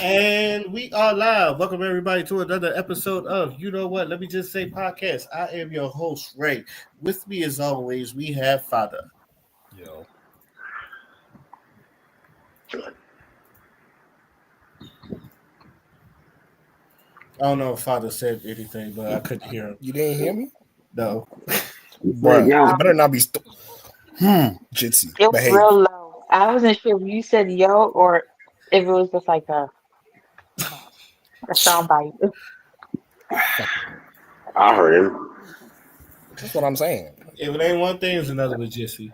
And we are live. Welcome everybody to another episode of You Know What? Let me just say podcast. I am your host, Ray. With me as always, we have Father. Yo. I don't know if Father said anything, but I couldn't hear him. You didn't hear me? No. Bruh, it better not be Jitsi. It was Behave. real low. I wasn't sure if you said yo or if it was just like a soundbite. I heard him. That's what I'm saying. If it ain't one thing, it's another with Jesse.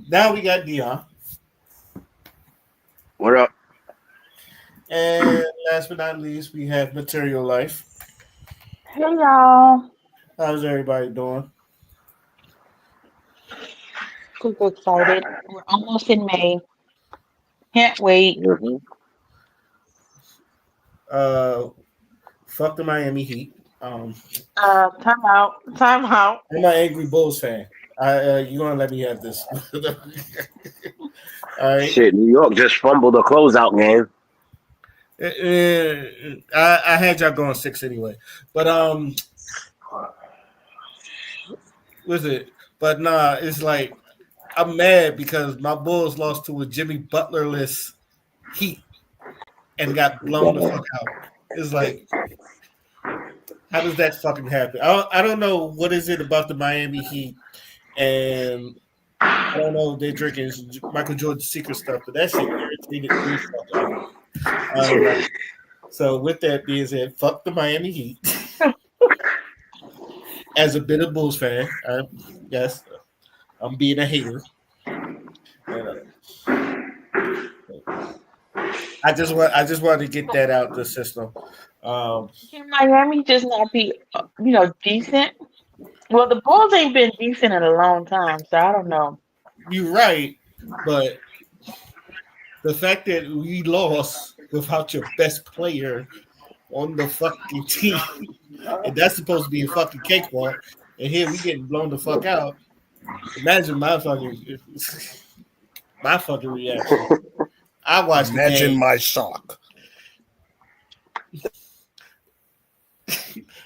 Now we got Dion. What up? And last but not least, we have Material Life. Hey y'all. How's everybody doing? Super excited. We're almost in May. Can't wait. Mm-hmm. Fuck the Miami Heat. Time out. Time out. I'm an angry Bulls fan. You gonna let me have this? All right. Shit, New York just fumbled a closeout game. I had y'all going 6 anyway, but was it? But nah, it's like I'm mad because my Bulls lost to a Jimmy Butler-less Heat and got blown the fuck out. It's like, how does that fucking happen? I don't know what is it about the Miami Heat, and I don't know if they're drinking Michael Jordan's secret stuff, but that shit irritated me fuck. So with that being said, fuck the Miami Heat. As a bitter Bulls fan, yes, I'm being a hater. I just wanted to get that out the system. Can Miami just not be, decent? Well, the Bulls ain't been decent in a long time, so I don't know. You're right, but the fact that we lost without your best player on the fucking team, and that's supposed to be a fucking cakewalk, and here we getting blown the fuck out. Imagine my fucking reaction. I watched the Imagine game. my shock.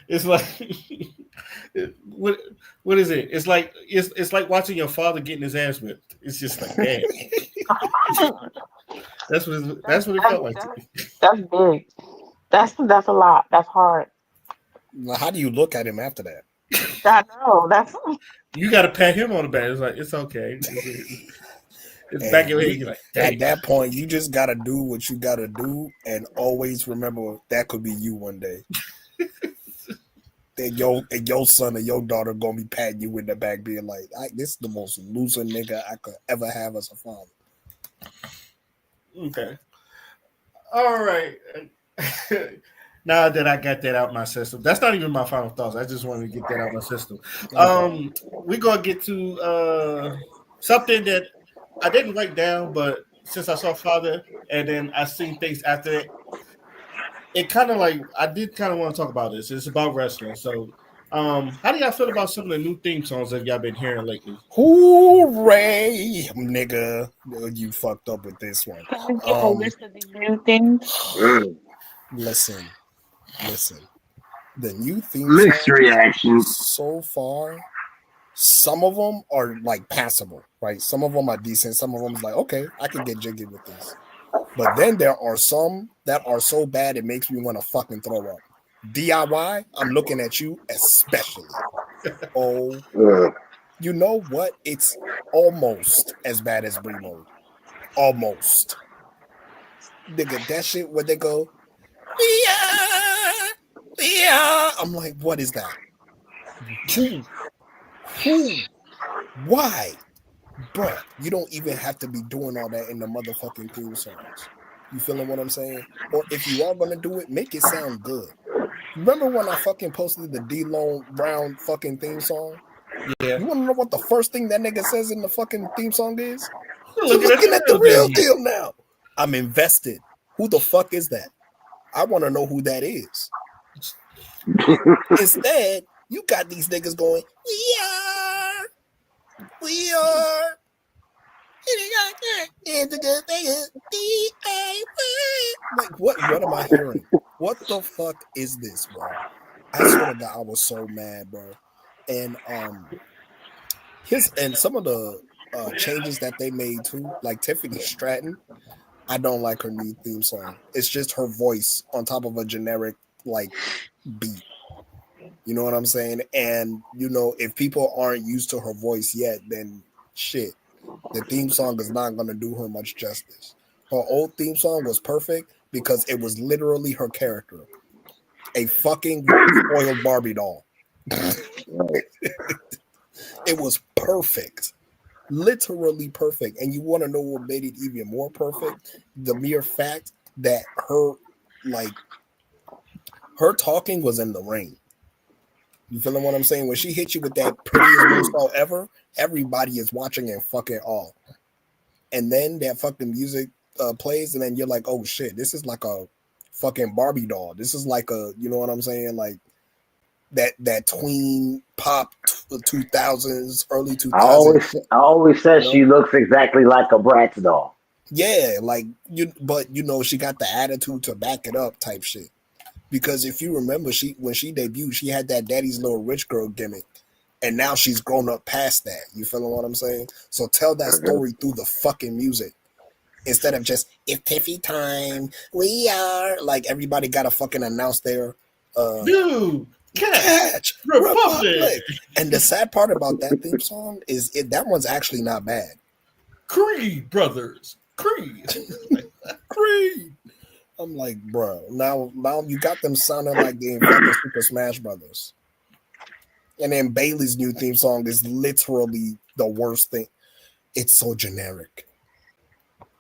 It's like what is it? It's like watching your father getting his ass whipped. It's just like, damn. That's what it felt like to me. That's big. That's a lot. That's hard. Now, how do you look at him after that? I know. That's You got to pat him on the back. It's like, it's okay. It's back in your head. You're like, at that point, you just gotta do what you gotta do, and always remember that could be you one day. And your son or your daughter gonna be patting you in the back, being like, "This is the most loser nigga I could ever have as a father." Okay. All right. Now that I got that out my system, that's not even my final thoughts. I just wanted to get that out my system. We're gonna get to something that I didn't write down, but since I saw Father and then I seen things after it, it kind of like I did kind of want to talk about this. It's about wrestling. So, how do y'all feel about some of the new theme songs that y'all been hearing lately? Hooray, nigga! You fucked up with this one. Can we give a list of these new things? Listen. The new theme Mixed songs reactions. so far, some of them are like passable, right? Some of them are decent. Some of them is like, okay, I can get jiggy with this. But then there are some that are so bad it makes me want to fucking throw up. DIY, I'm looking at you especially. Oh, you know what? It's almost as bad as Bree Mode. Almost. Nigga, that shit where they go, yeah. I'm like, what is that? Who? Why? Bruh, you don't even have to be doing all that in the motherfucking theme songs. You feeling what I'm saying? Or if you are gonna do it, make it sound good. Remember when I fucking posted the D-Lone Brown fucking theme song? Yeah. You wanna know what the first thing that nigga says in the fucking theme song is? You're looking at the real deal now. I'm invested. Who the fuck is that? I wanna know who that is. Instead, you got these niggas going, we are. Like, what am I hearing? What the fuck is this, bro? I swear to God, I was so mad, bro. And some of the changes that they made too, like Tiffany Stratton. I don't like her new theme song. It's just her voice on top of a generic like beat. You know what I'm saying? And if people aren't used to her voice yet, then shit, the theme song is not gonna do her much justice. Her old theme song was perfect because it was literally her character, a fucking spoiled Barbie doll. It was perfect. Literally perfect. And you want to know what made it even more perfect? The mere fact that her talking was in the ring. You feeling what I'm saying? When she hit you with that prettiest voice call ever, everybody is watching in fucking awe. And then that fucking music plays, and then you're like, oh shit, this is like a fucking Barbie doll. This is like a, you know what I'm saying? Like that tween pop 2000s, early 2000s. I always said she looks exactly like a Bratz doll. Yeah, like but she got the attitude to back it up, type shit. Because if you remember, when she debuted, she had that daddy's little rich girl gimmick, and now she's grown up past that. You feeling what I'm saying? So tell that story through the fucking music instead of just "It's Tiffy time, we are," like everybody got to fucking announce their Dude. Catch Republic. And the sad part about that theme song is that one's actually not bad. Creed brothers. Creed. Creed. I'm like, bro, now you got them sounding like they in fucking Super Smash Brothers. And then Bailey's new theme song is literally the worst thing. It's so generic.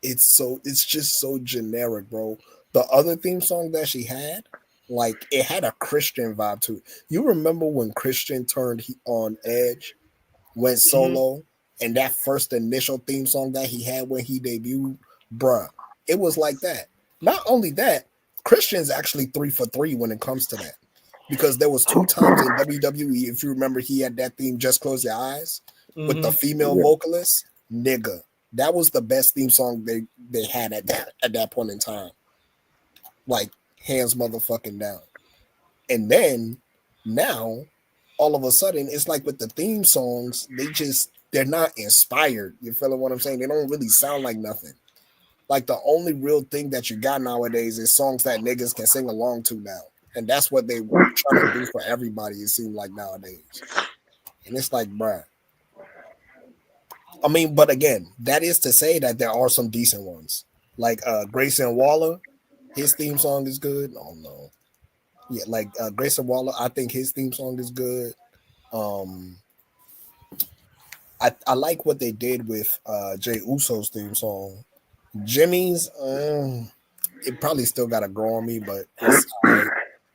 It's just so generic, bro. The other theme song that she had, like, it had a Christian vibe to it. You remember when Christian turned on Edge, went solo, and that first initial theme song that he had when he debuted, bruh, it was like that. Not only that, Christian's actually 3 for 3 when it comes to that. Because there was 2 times in WWE, if you remember, he had that theme, Just Close Your Eyes, with the female vocalist. Nigga, that was the best theme song they had at that point in time. Like, hands motherfucking down. And then, now, all of a sudden, it's like with the theme songs, they're not inspired. You feeling what I'm saying? They don't really sound like nothing. Like, the only real thing that you got nowadays is songs that niggas can sing along to now. And that's what they were trying to do for everybody, it seems like nowadays. And it's like, bruh. I mean, but again, that is to say that there are some decent ones. Like Grayson Waller, his theme song is good. Oh, no. Yeah, like Grayson Waller, I think his theme song is good. I like what they did with Jay Uso's theme song. Jimmy's, it probably still got to grow on me, but it's all right.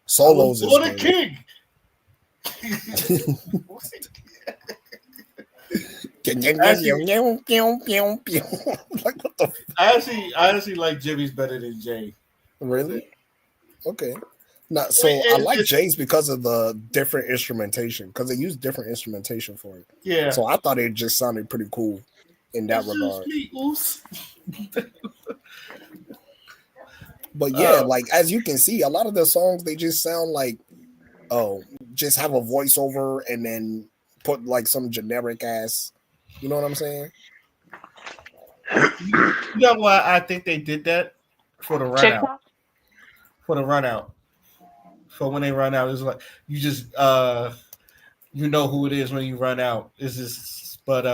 Solos is good. King. Like, what the? I actually like Jimmy's better than Jay. Really? Okay. Now, so I like Jay's because of the different instrumentation, because they use different instrumentation for it. Yeah. So I thought it just sounded pretty cool in that regard. But yeah, like as you can see, a lot of the songs they just sound like, just have a voiceover and then put like some generic ass. You know what I'm saying? You know why I think they did that? For the run out. For the run out. For when they run out, it's like you just you know who it is when you run out. It's just, but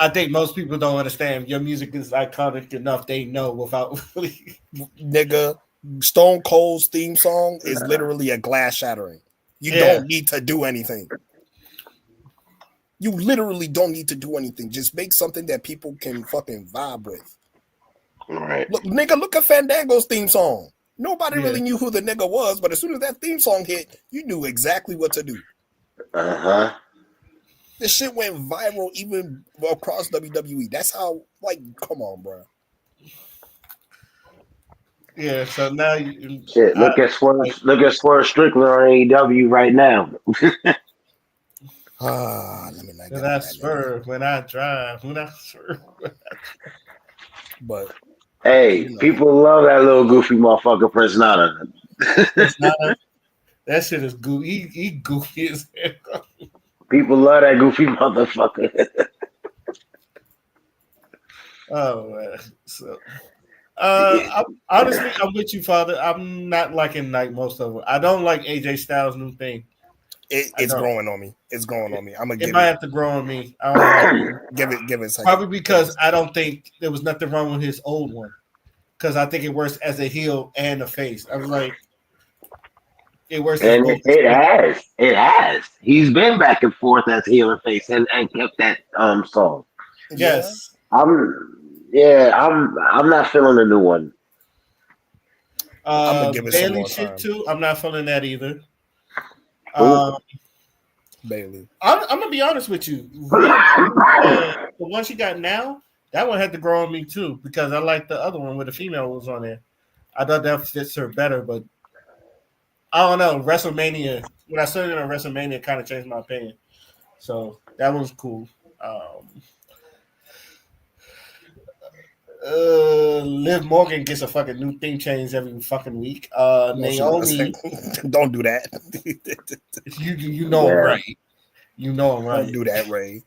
I think most people don't understand. Your music is iconic enough; they know without. Nigga, Stone Cold's theme song is literally a glass shattering. You don't need to do anything. You literally don't need to do anything. Just make something that people can fucking vibe with. All right. Look at Fandango's theme song. Nobody really knew who the nigga was, but as soon as that theme song hit, you knew exactly what to do. Uh-huh. This shit went viral even across WWE. That's how, like, come on, bro. Yeah, so now you shit. Look at Swerve Strickland on AEW right now. Let me not when I swerve, when I drive, when I swerve. But Hey, You know. people love that little goofy motherfucker, Prince Nana. It's not that shit is goofy. He goofy as hell. People love that goofy motherfucker. Oh man. So honestly, I'm with you, Father. I'm not liking like most of it. I don't like AJ Styles' new thing. I It's don't. growing on me. It's growing on me. I'm gonna It give might it. have to grow on me. I don't like it. Give it a second. Probably Give it a because second. I don't think there was nothing wrong with his old one. Because I think it works as a heel and a face. I was like, it works as And both. it has. It has. He's been back and forth as heel and face and kept that song. Yeah, Yes. I'm not feeling the new one. I'm gonna give it some Bailey more shit time. too. I'm not feeling that either. Who? Um, Bailey. I'm gonna be honest with you. The one she got now, that one had to grow on me too because I like the other one where the female was on there. I thought that fits her better, but I don't know. WrestleMania, when I saw it on WrestleMania, kind of changed my opinion. So that was cool. Um, Liv Morgan gets a fucking new theme change every fucking week. No, she doesn't. Naomi, Don't do that. you know I'm Yeah. right. You know I'm Don't right. do that, Ray.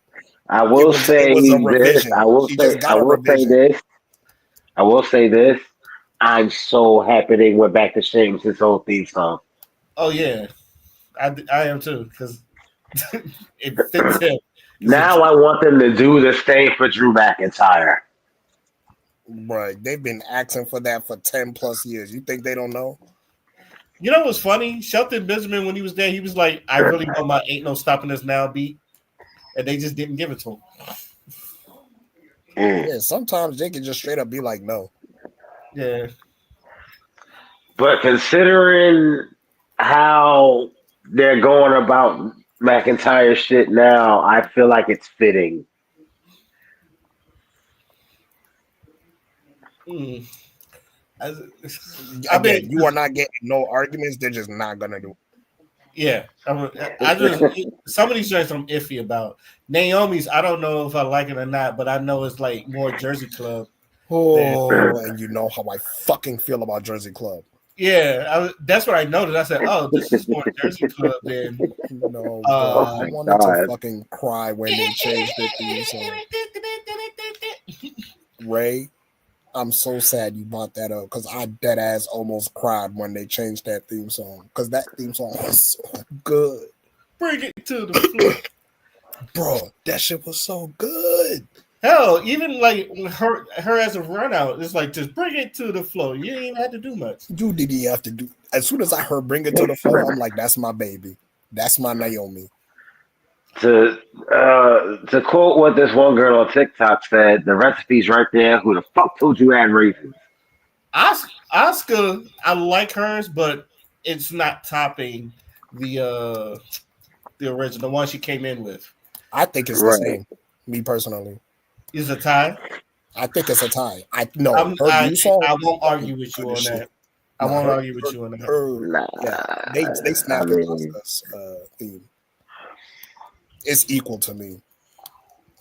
I It will was it say was a this. revision. She just I got a will say revision. this. I will say this. I'm so happy they went back to Sheamus' whole theme song. Oh yeah, I am too because it fits him. Because Now I want them to do the same for Drew McIntyre. Right. They've been asking for that for 10 plus years. You think they don't know? you know what's funny? Shelton Benjamin when he was there, he was like, "I really want my ain't no stopping us now beat," and they just didn't give it to him. Mm. Yeah, sometimes they can just straight up be like, no. Yeah, But considering how they're going about McIntyre shit now, I feel like it's fitting. mm. I, I Again, mean, you are not getting no arguments. They're just not gonna do it. yeah. I just some of these joints I'm iffy about. Naomi's, I don't know if I like it or not, but I know it's like more Jersey Club than Oh, and you know how I fucking feel about Jersey Club. yeah. That's what I noticed. I said, "Oh, this is more Jersey Club than." No, bro. Oh I my wanted to god. fucking cry when they changed the theme song. Ray, I'm so sad you brought that up because I dead ass almost cried when they changed that theme song because that theme song was so good. Bring it to the floor. Bro, that shit was so good. Hell, even like her as a run out, it's like just bring it to the floor. You ain't even have to do much. You didn't even have to do. As soon as I heard "Bring It to the Floor," I'm like, "That's my baby. That's my Naomi." To quote what this one girl on TikTok said, the recipe's right there. Who the fuck told you add raisins? Oscar, I like hers, but it's not topping the original one she came in with. I think it's the Right. same. Me personally, Is a tie. I think it's a tie. I no, her I new song I won't fucking argue with you good as on shit. that. I Nah, won't her, argue with you on that. her Nah, yeah, they I snapped on mean, Oscar's theme. It's equal to me.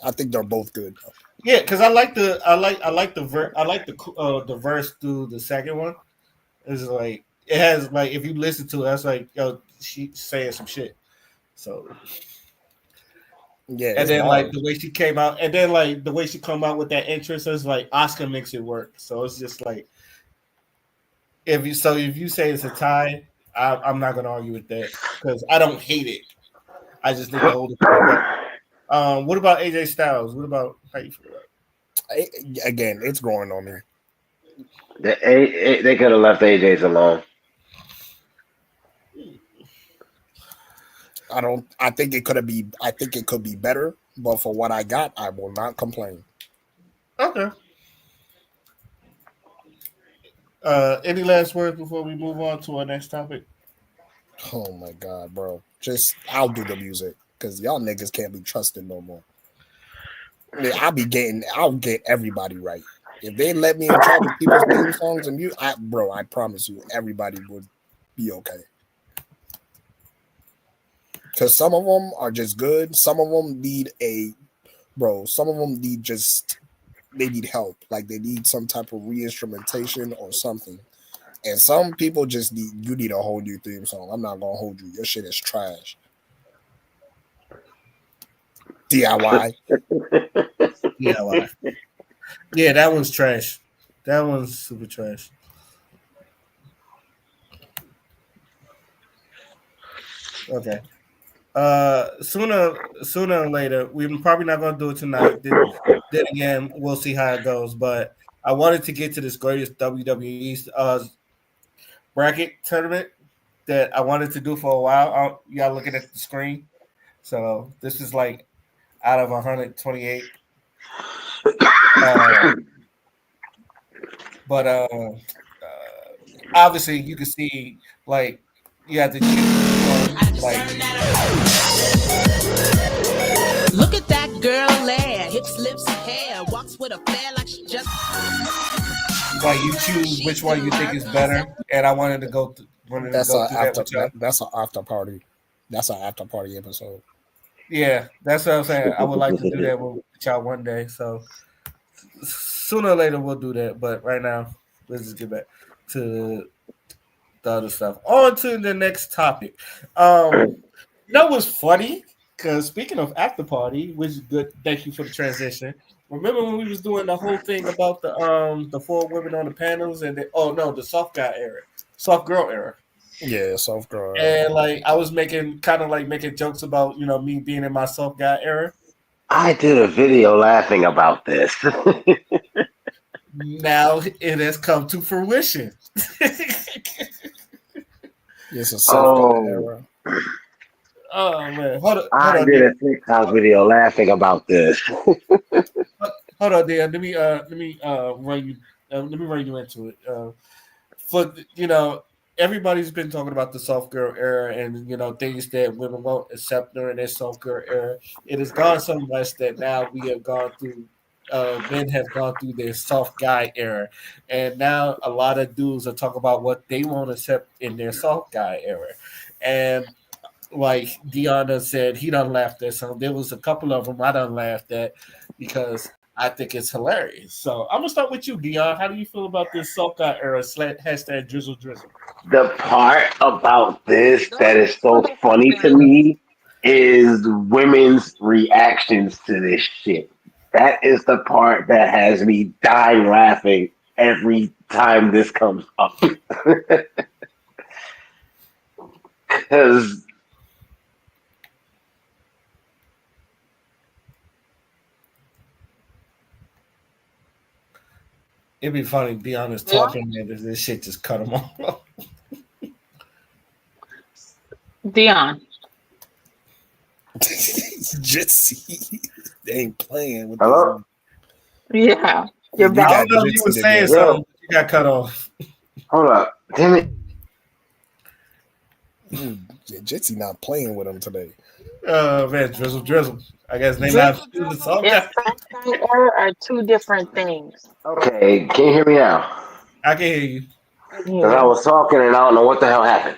I think they're both good. Yeah, because I like the verse through the second one. It's like it has like if you listen to it, that's like yo she saying some shit. So Yeah, and it's then like bars. the way she came out, and then like the way she come out with that entrance is like Oscar makes it work. So it's just like if you say it's a tie, I'm not gonna argue with that because I don't hate it. I just think the older people better. What about AJ Styles? What about how you feel about Again, it's growing on me. they could have left AJ's alone. it? I don't. I think it could be. I think it could be better. But for what I got, I will not complain. Okay. Any last words before we move on to our next topic? Oh my god, bro! Just I'll do the music because y'all niggas can't be trusted no more. Yeah, I'll get everybody right. If they let me in charge of people's theme songs and music, I promise you, everybody would be okay. Because some of them are just good. Some of them need a bro. Some of them need just they need help, like they need some type of re-instrumentation or something. And some people just need a whole new theme song. I'm not gonna hold you. Your shit is trash. DIY. DIY. Yeah, that one's trash. That one's super trash. Okay. Sooner or later, we're probably not gonna do it tonight. Then again, we'll see how it goes. But I wanted to get to this greatest WWE bracket tournament that I wanted to do for a while. Y'all looking at the screen. So this is like out of 128. But obviously, you can see like you have to choose like. Look at that girl there, hips, lips, hair, walks with a flair like she just. Like you choose which one you think is better, and I wanted to go. That's an after party. That's an after party episode. Yeah, that's what I'm saying. I would like to do that with y'all one day. So sooner or later we'll do that. But right now, let's just get back to the other stuff. On to the next topic. You know what's funny? Because speaking of after party, which is good. Thank you for the transition. Remember when we was doing the whole thing about the 4 women on the panels and the soft guy era, soft girl era. Yeah, soft girl. And like I was making jokes about me being in my soft guy era. I did a video laughing about this. Now it has come to fruition. It's a soft guy era. Oh man, hold on. I did a TikTok video laughing about this. Hold on, Dan. Let me run you. Let me run you into it. For everybody's been talking about the soft girl era and things that women won't accept during their soft girl era. It has gone so much that now we have gone through. Men have gone through their soft guy era, and now a lot of dudes are talking about what they won't accept in their soft guy era, and like Deanna said, he done laughed at some. There was a couple of them I done laughed at because I think it's hilarious. So I'm gonna start with you, Dion. How do you feel about this soft guy era # drizzle drizzle? The part about this that is so funny to me is women's reactions to this shit. That is the part that has me dying laughing every time this comes up. Because It'd be funny. Dion is talking and this shit just cut him off. Dion. Jesse, they ain't playing with hello? Yeah, you're I back. don't know if you were saying something. You got cut off. Hold up. Damn it. Jesse not playing with him today. Man, drizzle. I guess they not the soft guy. And era are 2 different things. Okay, can you hear me now? I can hear you. Because I was talking and I don't know what the hell happened.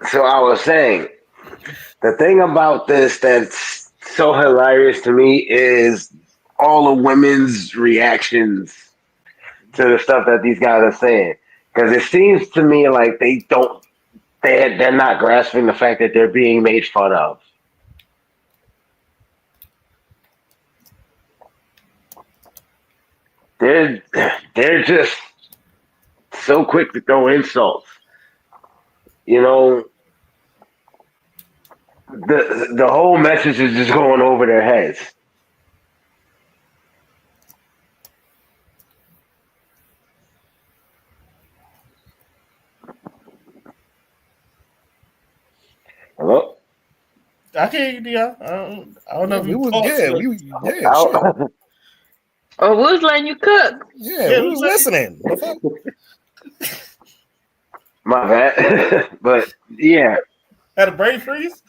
So I was saying, the thing about this that's so hilarious to me is all the women's reactions to the stuff that these guys are saying. Because it seems to me like they're not grasping the fact that they're being made fun of. They're just so quick to throw insults. The whole message is just going over their heads. Hello? I can hear you, Dion. I don't know if you sure. Oh, we was letting you cook. Yeah, we was listening. My bad. But yeah. Had a brain freeze?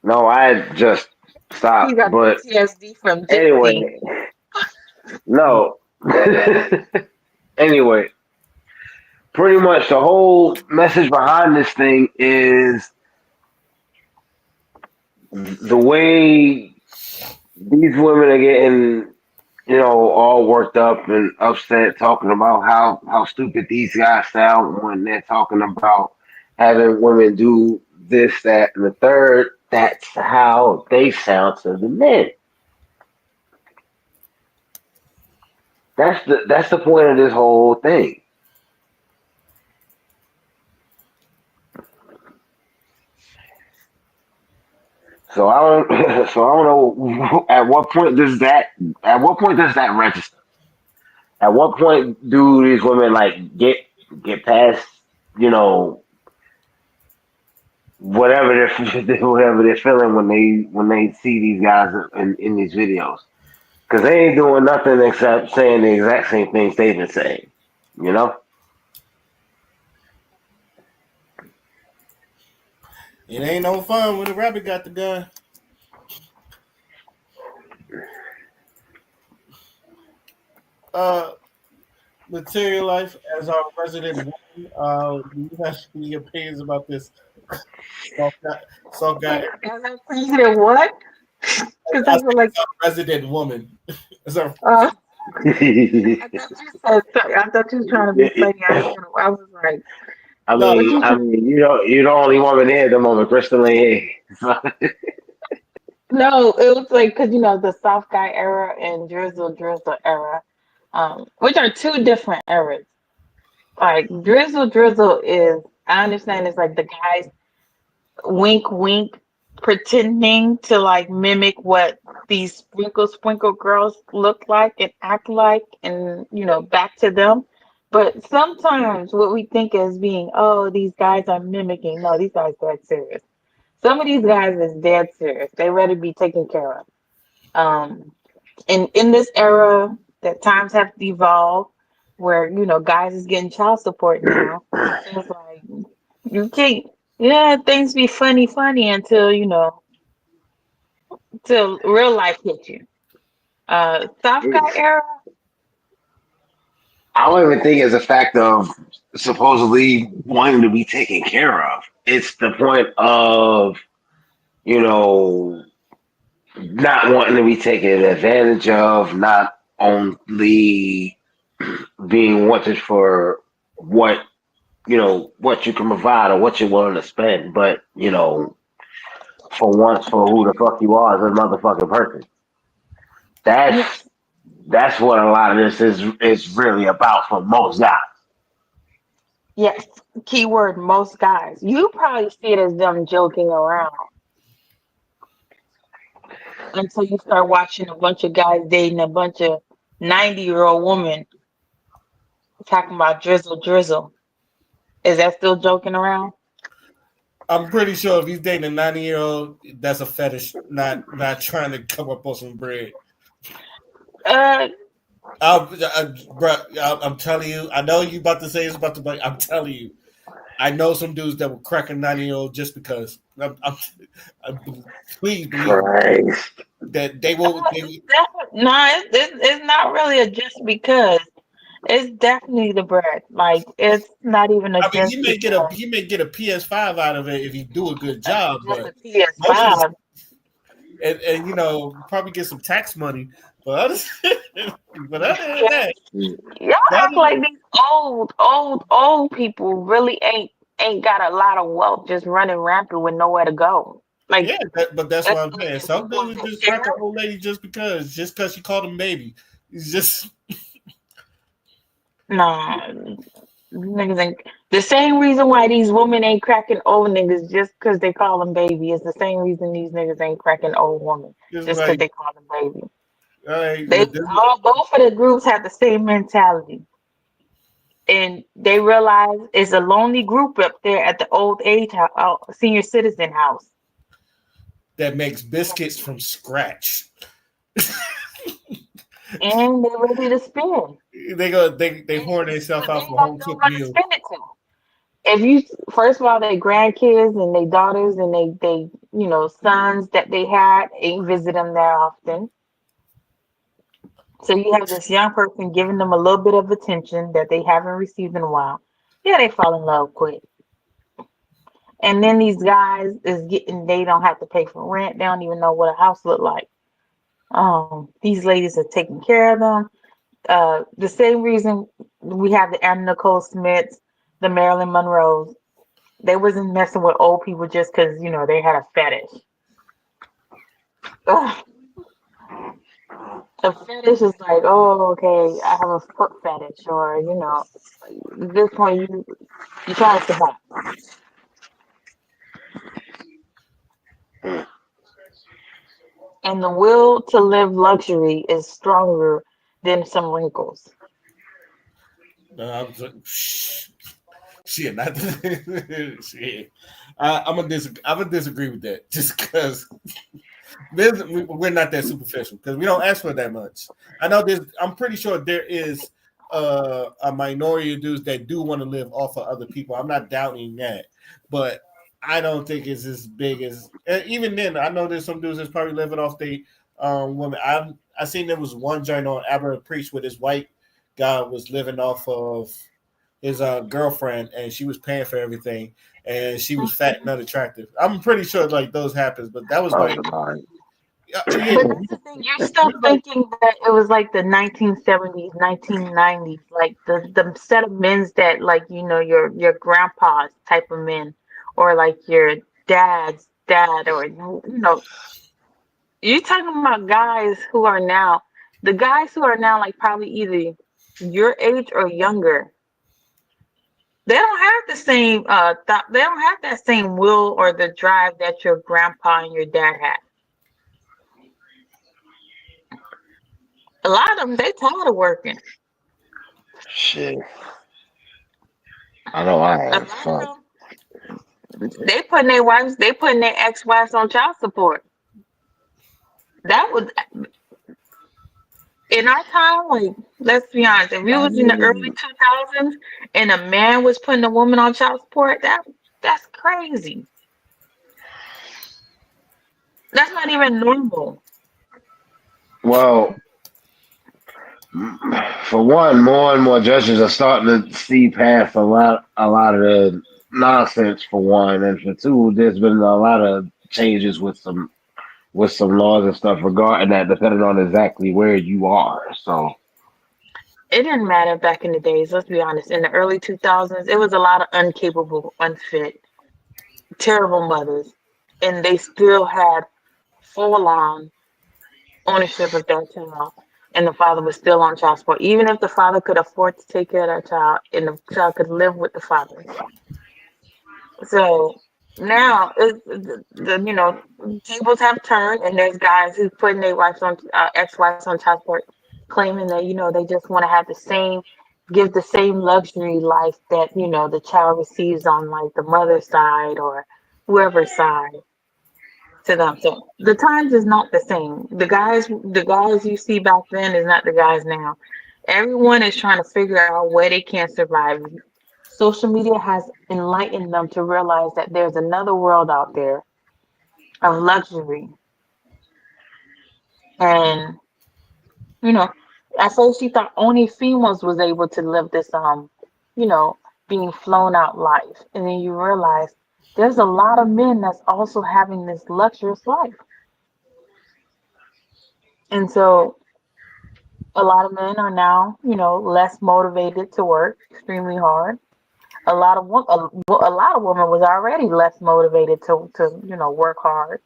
No, I just stopped. You got but PTSD from anyway. No. Anyway. Pretty much the whole message behind this thing is the way these women are getting, all worked up and upset, talking about how stupid these guys sound when they're talking about having women do this, that, and the third. That's how they sound to the men. That's the point of this whole thing. So I don't so I don't know at what point does that register? At what point do these women like get past, you know, whatever they're whatever they're feeling when they see these guys in these videos? Because they ain't doing nothing except saying the exact same things they've been saying. You know? It ain't no fun when the rabbit got the gun. Uh, Material Life as our resident woman. Do you have any opinions about this soft guy? Soft guy. As a president, what? Because I I said feel like it's our resident woman. As our, uh, I I thought you said I thought you was trying to be funny. I was like, no, what mean, you I trying? mean, you're the only woman here at the moment. Crystal ain't here. No, it was like because the soft guy era and drizzle era, which are two different eras. Like drizzle is, I understand it's like the guys wink wink pretending to like mimic what these sprinkle girls look like and act like and back to them. But sometimes what we think as being, oh, these guys are mimicking, no, these guys are dead serious. Some of these guys is dead serious. They ready to be taken care of. And in this era that times have evolved where guys is getting child support now. So it's like you can't, yeah, things be funny until till real life hits you. Soft guy era. I don't even think it's a fact of supposedly wanting to be taken care of. It's the point of, you know, not wanting to be taken advantage of, not only being wanted for what, what you can provide or what you're willing to spend, but, for once, for who the fuck you are as a motherfucking person. That's Yes, that's what a lot of this is really about for most guys. yes. Keyword most guys. You probably see it as them joking around until you start watching a bunch of guys dating a bunch of 90-year-old women talking about drizzle. Is that still joking around? I'm pretty sure if he's dating a 90-year-old, that's a fetish, not trying to come up on some bread. Uh, Bro, I'm telling you, I know you about to say it's about to be. I'm telling you, I know some dudes that will crack a 90-year-old just because. Please believe me Christ. that they will. it's definitely no. It's not really a just because. It's definitely the bread. Like it's not even a I mean, just because. he may get a PS5 out of it if he do a good job, Just but a most of the PS5. and probably get some tax money. But other, but other than Yeah, that, y'all that act like these old people really ain't got a lot of wealth just running rampant with nowhere to go. Like yeah, but that's what I'm saying. Some was dudes it just crack fear? an old lady just because she called him baby. He's just Nah, niggas ain't the same reason why these women ain't cracking old niggas just because they call them baby is the same reason these niggas ain't cracking old women just just because like, they call them baby. all right, They all both of the groups have the same mentality. And they realize it's a lonely group up there at the old age senior citizen house. that makes biscuits from scratch. And they're ready to spend. They And horn but themselves they out ain't for a got home cooked nobody to meal. spend it to. If you first of all, their grandkids and their daughters and they sons that they had ain't visit them that often. So you have this young person giving them a little bit of attention that they haven't received in a while. Yeah, they fall in love quick. And then these guys is getting they don't have to pay for rent. They don't even know what a house look like. These ladies are taking care of them. The same reason we have the Anna Nicole Smiths, the Marilyn Monroes. They wasn't messing with old people just because they had a fetish. Ugh. A fetish is like, oh, okay, I have a foot fetish, or at this point you try to survive. And the will to live luxury is stronger than some wrinkles. No, I was like, shit, not shit. I'm gonna disagree with that just because we're not that superficial because we don't ask for that much. I know there's. I'm pretty sure there is a minority of dudes that do want to live off of other people. I'm not doubting that, but I don't think it's as big as. Even then, I know there's some dudes that's probably living off the women. I seen there was one joint on Abra Priest with his white guy was living off of his girlfriend, and she was paying for everything, and she was fat and unattractive. I'm pretty sure like those happens, but that was like, yeah, But that's the thing. You're still thinking that it was like the 1970s, 1990s, like the set of men's that like your grandpa's type of men, or like your dad's dad, or you're talking about guys who are now the guys who are now like probably either your age or younger. They don't have the same they don't have that same will or the drive that your grandpa and your dad had. A lot of them, they tired of working. Shit. I know I A am. lot Fuck. of them, they putting their ex-wives on child support. That was in our time. Like, let's be honest, if we I was in the early mean, 2000s and a man was putting a woman on child support, that's crazy. That's not even normal. well, for one, more and more judges are starting to see past a lot of the nonsense. For one, and for two, there's been a lot of changes with some laws and stuff regarding that, depending on exactly where you are. So It didn't matter back in the days. Let's be honest. In the early 2000s, it was a lot of uncapable, unfit, terrible mothers, and they still had full on ownership of that child, and the father was still on child support, even if the father could afford to take care of that child, and the child could live with the father. So now, tables have turned, and there's guys who putting their wives on ex-wives on child support, claiming that they just want to have give the same luxury life that the child receives on like the mother's side or whoever's side to them. So the times is not the same. The guys you see back then is not the guys now. Everyone is trying to figure out where they can survive. Social media has enlightened them to realize that there's another world out there of luxury. And you know, at first she thought only females was able to live this you know, being flown out life. And then you realize there's a lot of men that's also having this luxurious life. And so a lot of men are now, less motivated to work extremely hard. A lot of women was already less motivated to work hard,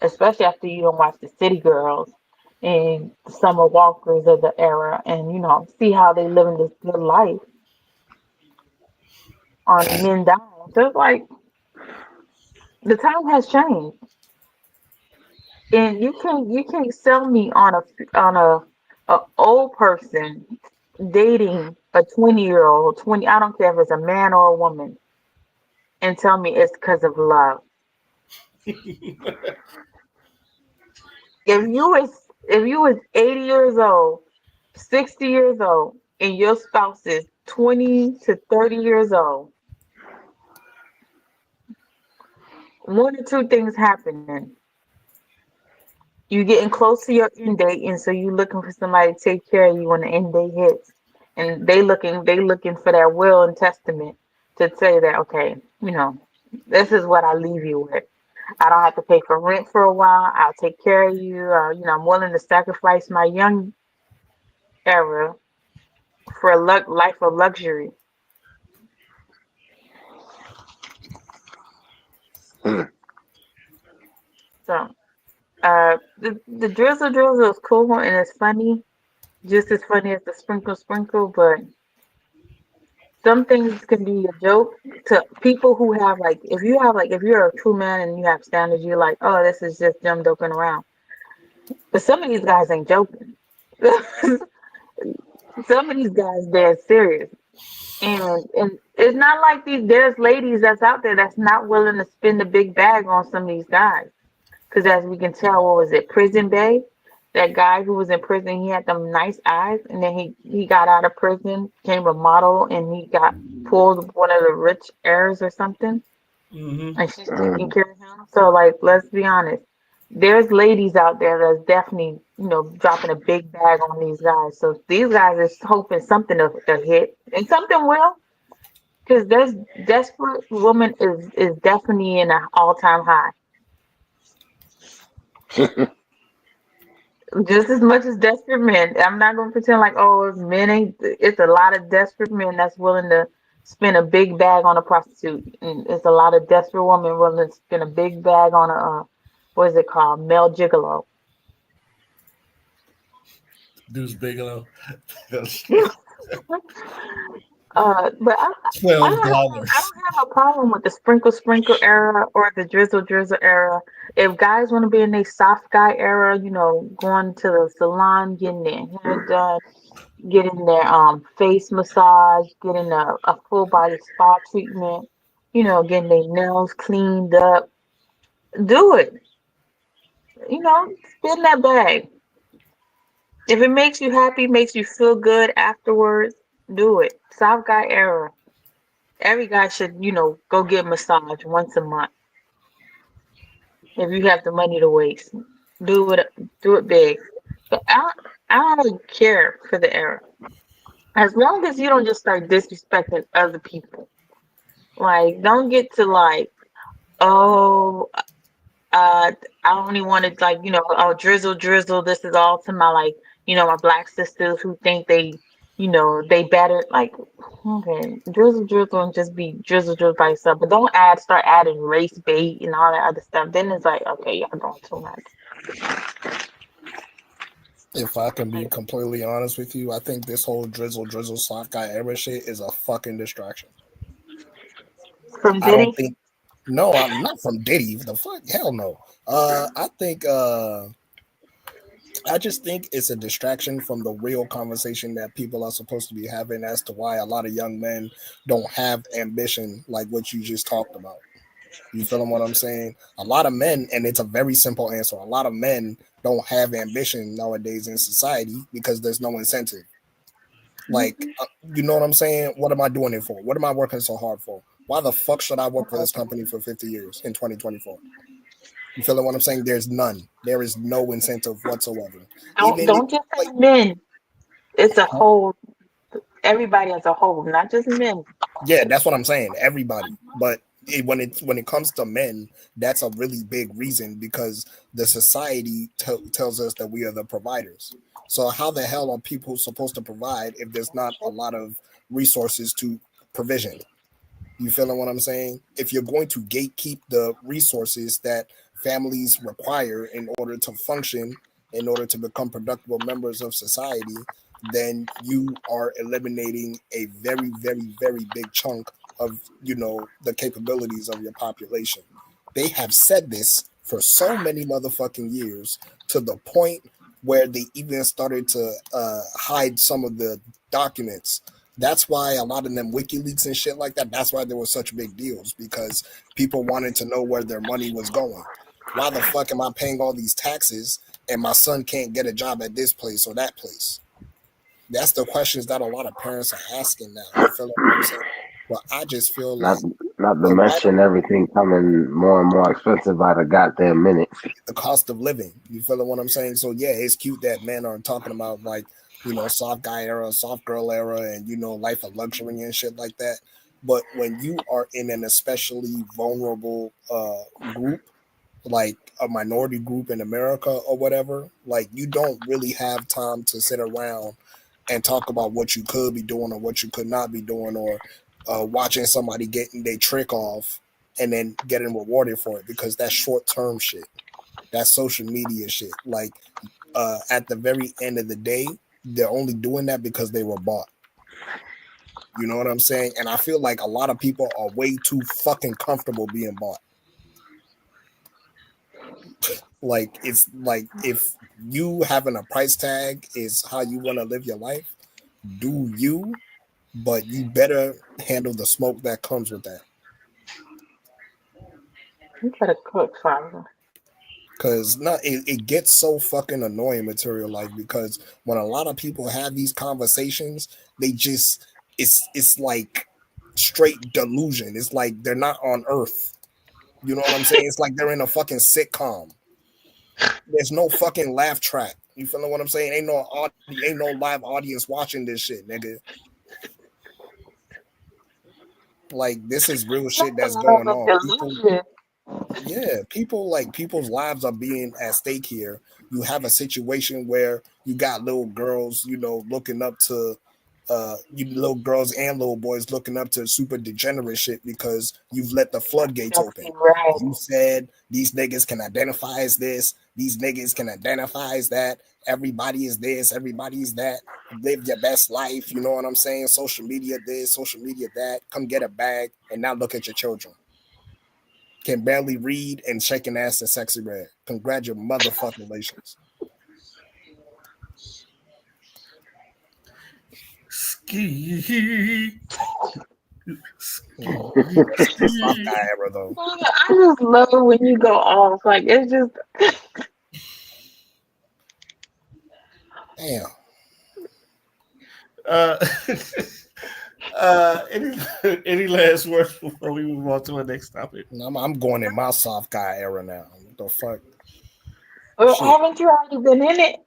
especially after you don't watch the City Girls and the Summer Walkers of the era, and see how they living this good life on men down. So it's like the time has changed, and you can't sell me on a old person dating a 20-year-old 20. I don't care if it's a man or a woman, and tell me it's because of love. If you was 80 years old, 60 years old, and your spouse is 20 to 30 years old, one or two things happening. You getting close to your end date, and so you looking for somebody to take care of you when the end date hits. And they looking for that will and testament to say that, okay, this is what I leave you with. I don't have to pay for rent for a while. I'll take care of you. I'm willing to sacrifice my young era for a life of luxury. Hmm. So, the drizzle is cool and it's funny, just as funny as the sprinkle, but some things can be a joke to people who have like, if you're a true man and you have standards, you're like, oh, this is just them joking around. But some of these guys ain't joking. Some of these guys, they're serious. And it's not like there's ladies that's out there that's not willing to spend a big bag on some of these guys. Because as we can tell, what was it, Prison Bay? That guy who was in prison, he had them nice eyes, and then he got out of prison, became a model, and he got pulled one of the rich heirs or something, Mm-hmm. and she's taking care of him. So, like, let's be honest, there's ladies out there that's definitely, dropping a big bag on these guys. So these guys are hoping something to hit, and something will, because there's desperate woman is definitely in an all time high. Just as much as desperate men. I'm not gonna pretend like, oh, men ain't. It's a lot of desperate men that's willing to spend a big bag on a prostitute, and it's a lot of desperate women willing to spend a big bag on a what is it called, male gigolo. Deuce Bigelow. But I $12. don't I don't have a problem with the sprinkle era or the drizzle era. If guys want to be in a soft guy era, going to the salon, getting their hair done, getting their face massage, getting a full body spa treatment, getting their nails cleaned up, do it. Spin that bag. If it makes you happy, makes you feel good afterwards, do it. Soft guy era. Every guy should, go get a massage once a month. If you have the money to waste, do it big. But I don't care for the era. As long as you don't just start disrespecting other people. Like, don't get to like, oh, I only wanted like, oh, drizzle. This is all to my like, my black sisters who think they better. Like, okay, drizzle, and just be drizzle by yourself. But don't start adding race bait and all that other stuff. Then it's like, okay, y'all doing too much. If I can be Like, completely honest with you, I think this whole drizzle soft guy era shit is a fucking distraction. from I don't Diddy. think. No, I'm not from Diddy. The fuck, hell no. I think. I just think it's a distraction from the real conversation that people are supposed to be having as to why a lot of young men don't have ambition like what you just talked about. You feeling what I'm saying? A lot of men, and it's a very simple answer. A lot of men don't have ambition nowadays in society because there's no incentive. Like, you know what I'm saying? What am I doing it for? What am I working so hard for? Why the fuck should I work for this company for 50 years in 2024? You feeling what I'm saying? There's none. There is no incentive whatsoever. Don't Even if, don't just say like, men. It's a huh? whole, everybody as a whole, not just men. Yeah, that's what I'm saying. Everybody, but when it comes to men, that's a really big reason because the society tells us that we are the providers. So how the hell are people supposed to provide if there's not a lot of resources to provision? You feeling what I'm saying? If you're going to gatekeep the resources that families require in order to function, in order to become productive members of society, then you are eliminating a very, very, very big chunk of the capabilities of your population. They have said this for so many motherfucking years to the point where they even started to hide some of the documents. That's why a lot of them WikiLeaks and shit like that. That's why there were such big deals because people wanted to know where their money was going. Why the fuck am I paying all these taxes and my son can't get a job at this place or that place? That's the questions that a lot of parents are asking now. You feel what I'm saying? Well, I just feel Not like not to the right mention everything coming more and more expensive by the goddamn minute. the cost of living. You feel what I'm saying? So yeah, it's cute that men are talking about like soft guy era, soft girl era, and life of luxury and shit like that. But when you are in an especially vulnerable group, like a minority group in America or whatever, like you don't really have time to sit around and talk about what you could be doing or what you could not be doing, or watching somebody getting their trick off and then getting rewarded for it, because that's short term shit. That's social media shit. Like at the very end of the day, they're only doing that because they were bought. You know what I'm saying? And I feel like a lot of people are way too fucking comfortable being bought. Like it's like if you having a price tag is how you want to live your life, do you, but you better handle the smoke that comes with that. You gotta cook, Father. Cause not it gets so fucking annoying, material life, because when a lot of people have these conversations, they just it's like straight delusion. It's like they're not on earth. You know what I'm saying? It's like they're in a fucking sitcom. There's no fucking laugh track. You feel what I'm saying? Ain't no live audience watching this shit, nigga. Like this is real shit that's Nothing more going of on. People, delusion. yeah, people's lives are being at stake here. You have a situation where you got little girls, looking up to you little girls and little boys looking up to super degenerate shit because you've let the floodgates open. Exactly right. You said these niggas can identify as this, these niggas can identify as that, everybody is this, everybody is that. Live your best life, you know what I'm saying? Social media this, social media that. Come get a bag, and now look at your children. Can barely read and shaking ass in sexy red. Congratulations, motherfucking. Ski. Soft guy era though. I just love it when you go off. Like it's just Damn. Any last words before we move on to our next topic? I'm going in my soft guy era now. What the fuck? well, Shit. haven't you already been in it?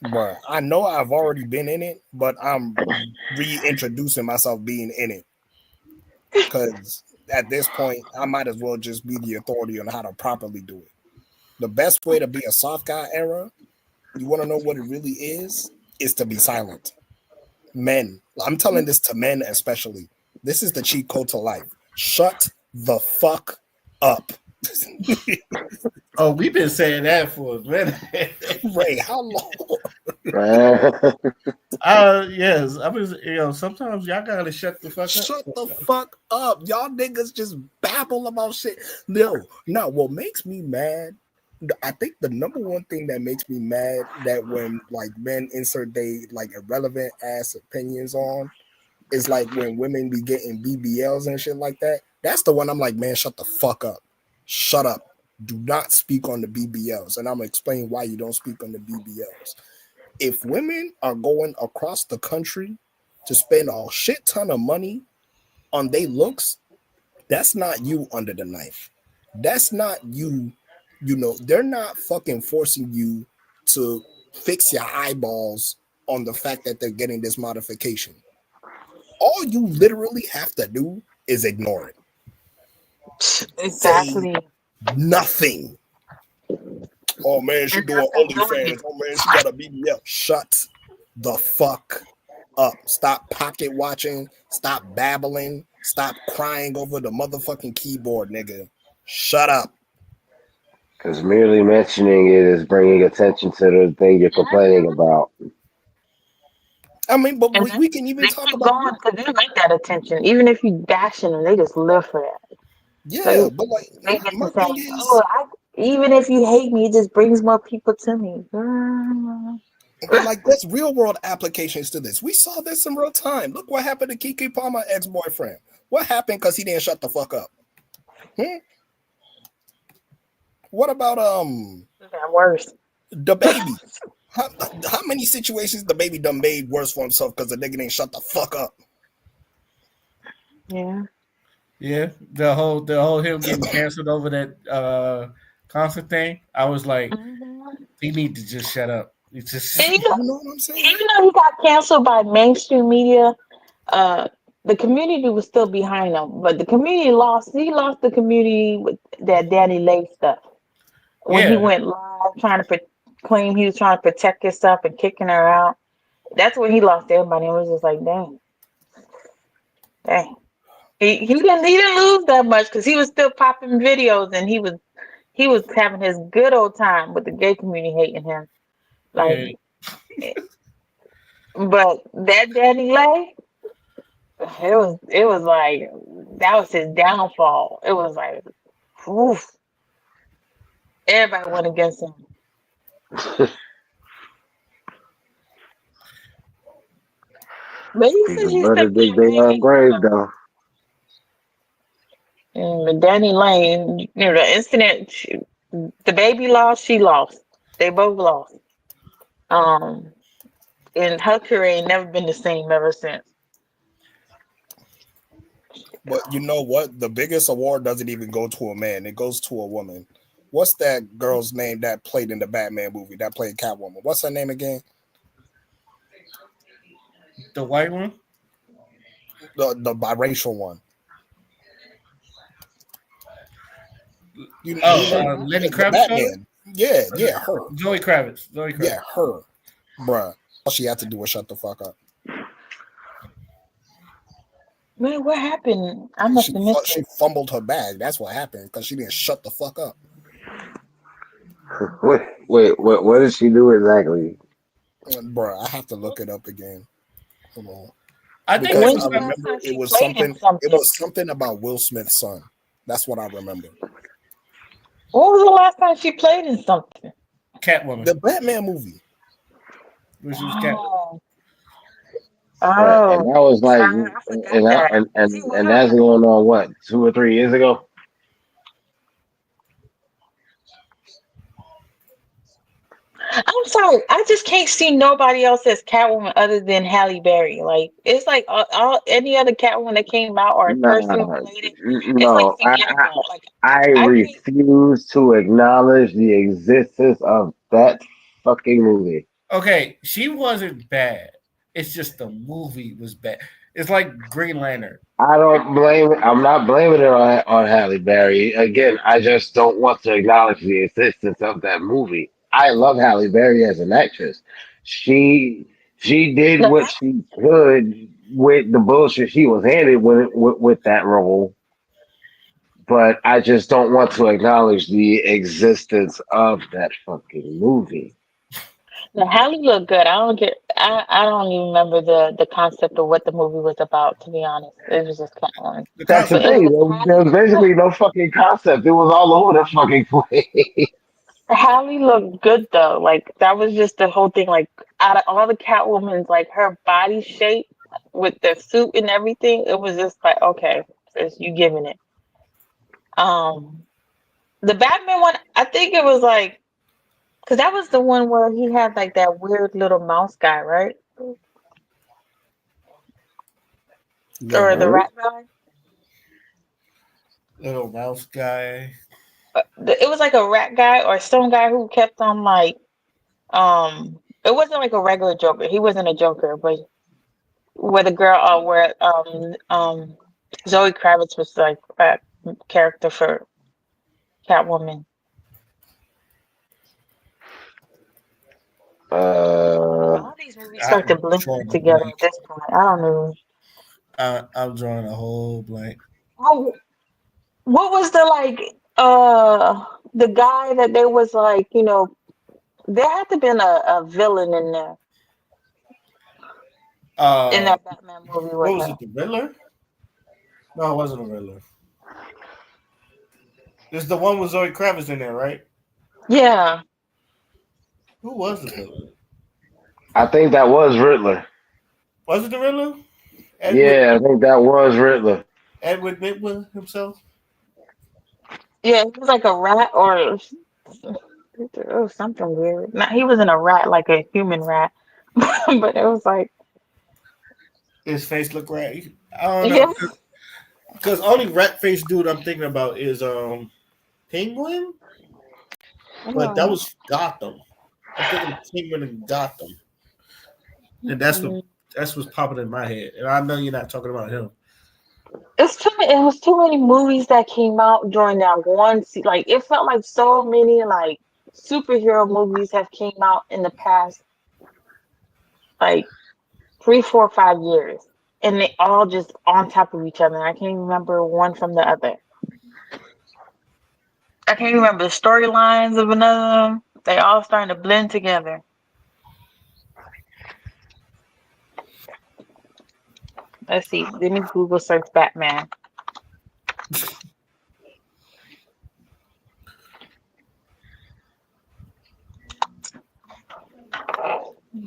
Bruh, I know I've already been in it, but I'm reintroducing myself being in it. Because at this point, I might as well just be the authority on how to properly do it. The best way to be a soft guy era, you want to know what it really is to be silent. Men, I'm telling this to men especially. This is the cheat code to life. Shut the fuck up. Oh, we've been saying that for a minute. Ray, how long? Yes, I mean, sometimes y'all gotta shut the fuck up. Shut the fuck up. Y'all niggas just babble about shit. No, what makes me mad, I think the number one thing that makes me mad that when like men insert they like irrelevant ass opinions on is like when women be getting BBLs and shit like that. That's the one I'm like, man, shut the fuck up. Shut up. Do not speak on the BBLs. And I'm gonna explain why you don't speak on the BBLs. If women are going across the country to spend a shit ton of money on their looks, that's not you under the knife. That's not you. They're not fucking forcing you to fix your eyeballs on the fact that they're getting this modification. All you literally have to do is ignore it. Exactly. Say nothing. Oh man, she doing OnlyFans. Oh man, she got a BBL. Shut the fuck up. Stop pocket watching. Stop babbling. Stop crying over the motherfucking keyboard, nigga. Shut up. Because merely mentioning it is bringing attention to the thing you're complaining about. I mean, but And we can even they talk keep about going because they like that attention. Even if you bashing them, they just live for that. yeah, but like They get my to thing say, is, "Oh, even if you hate me, it just brings more people to me." but like there's real world applications to this. We saw this in real time. Look what happened to Kiki Palmer ex-boyfriend. What happened because he didn't shut the fuck up? What about Got worse. the baby? How many situations the baby done made worse for himself because the nigga didn't shut the fuck up? Yeah. Yeah, the whole him getting canceled over that concert thing. I was like, he need to just shut up. It's just And You know what I'm saying? even though he got canceled by mainstream media, the community was still behind him. But the community lost. He lost the community with that Daddy Lay stuff. when he Yeah, went live trying to claim he was trying to protect himself and kicking her out. That's when he lost everybody and was just like, dang, dang. He didn't lose that much because he was still popping videos and he was having his good old time with the gay community hating him. Like, yeah. but that Danny Lay, it was like that was his downfall. It was like, oof, everybody went against him. But he said People he better stepped dig in their own Megan grave, though. though. And Danny Lane, the incident, the baby lost, she lost. They both lost. Um, and her career ain't never been the same ever since. But you know what? The biggest award doesn't even go to a man; it goes to a woman. What's that girl's name that played in the Batman movie? That played Catwoman. What's her name again? The white one. The biracial one. You Oh, remember Lenny the Kravitz daughter. Batman? Yeah, her. Zoe Kravitz. Zoe Yeah, Kravitz. her. Bruh. All she had to do was shut the fuck up. Man, what happened? I must have missed She it. fumbled her bag. That's what happened because she didn't shut the fuck up. What did she do exactly? Bruh, I have to look it up again. Hold on. I think it Because When's was I the last remember time it she was played in something. It something? was something about Will Smith's son. That's what I remember. When was the last time she played in something? Catwoman. The Batman movie. When she was Cat. Oh, Right, and oh, that was like, I forgot that. She and that's was. going on what 2 or 3 years ago. I'm sorry, I just can't see nobody else as Catwoman other than Halle Berry. Like it's like all any other Catwoman that came out or a person who Nah, played it, it's like no, forgettable. Like I I can't. refuse to acknowledge the existence of that fucking movie. Okay, she wasn't bad. It's just the movie was bad. It's like Green Lantern. I don't blame. I'm not blaming it on Halle Berry. Again, I just don't want to acknowledge the existence of that movie. I love Halle Berry as an actress. She she did No, what she could with the bullshit she was handed with that role, but I just don't want to acknowledge the existence of that fucking movie. no, Halle looked good. I don't get. I don't even remember the concept of what the movie was about. To be honest, it was just Catwoman. The That's the But concept. it thing. was There was basically no fucking concept. It was all over the fucking place. Halle looked good though. Like that was just the whole thing. Like out of all the Catwoman's, like her body shape with the suit and everything, it was just like okay, sis, you giving it. Um, the Batman one, I think it was like because that was the one where he had like that weird little mouse guy, right? Or Little. the Hmm? rat guy. Little mouse guy. It was like a rat guy or some guy who kept on like it wasn't like a regular Joker. He wasn't a Joker, but where the girl where Zoe Kravitz was like a character for Catwoman. Uh, All these movies start to I'm blend in drawing a together blank. at this point. I don't know. I'm drawing a whole blank. Oh, what was the like the guy that there was like, there had to been a villain in there in Uh, that Batman movie what with was her. it? The Riddler? No, it wasn't a Riddler. It's the one with Zoe Kravitz in there, right? Yeah. Who was the villain? I think that was Riddler. Was it the Riddler? Edward Yeah, I think that was Riddler. Edward Nitwin himself? Yeah, he was like a rat or something weird. Not, he wasn't a rat like a human rat, but it was like, His face looked right. I don't know. yeah. Because only rat face dude I'm thinking about is Penguin, but that Oh, was Gotham. I'm thinking Penguin in Gotham, and that's what's popping in my head. And I know you're not talking about him. It was too many movies that came out during that like it felt like so many like superhero movies have came out in the past like 3, 4, 5 years, and they all just on top of each other. I can't remember one from the other. I can't remember the storylines of another of them. They all starting to blend together. Let's see. Let me Google search Batman.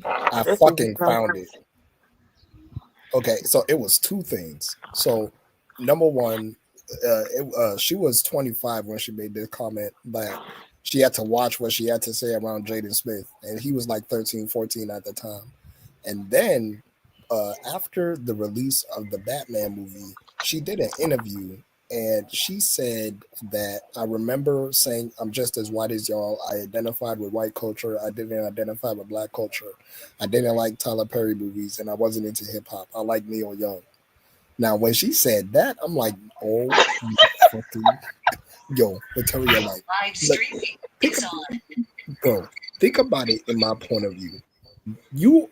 I This is fucking found it. Okay, so it was two things. So number one, she was 25 when she made this comment that she had to watch what she had to say around Jaden Smith, and he was like 13, 14 at the time. And then after the release of the Batman movie, she did an interview and she said that I remember saying, I'm just as white as y'all. I identified with white culture. I didn't identify with black culture. I didn't like Tyler Perry movies and I wasn't into hip hop. I like Neil Young. Now, when she said that, I'm like, oh, you fucking, yo, Victoria, like, bro, think about it in my point of view. You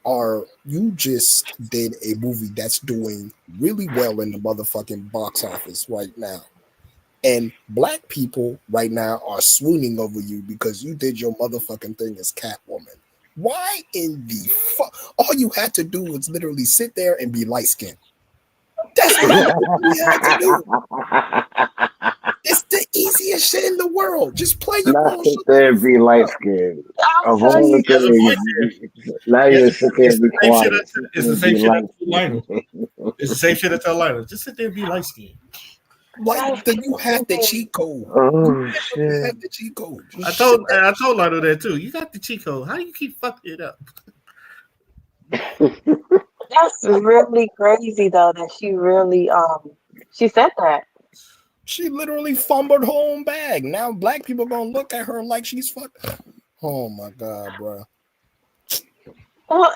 just did a movie that's doing really well in the motherfucking box office right now. And black people right now are swooning over you because you did your motherfucking thing as Catwoman. Why in the fuck? All you had to do was literally sit there and be light skinned. That's what you had to do. It's the easiest shit in the world. Just play your Not own sit shit. there and be light skinned. Of all the things, now you sit there and be quiet. It's the same shit I tell Lionel. It's the same shit I tell Lionel. Just sit there and be light skinned. Like you had the cheat code. Oh You shit! had the cheat code. I told Lionel that too. You got the cheat code. How do you keep fucking it up? That's really crazy though that she said that. She literally fumbled her own bag. Now black people gonna look at her like she's fuck. Oh my god, bro. Well,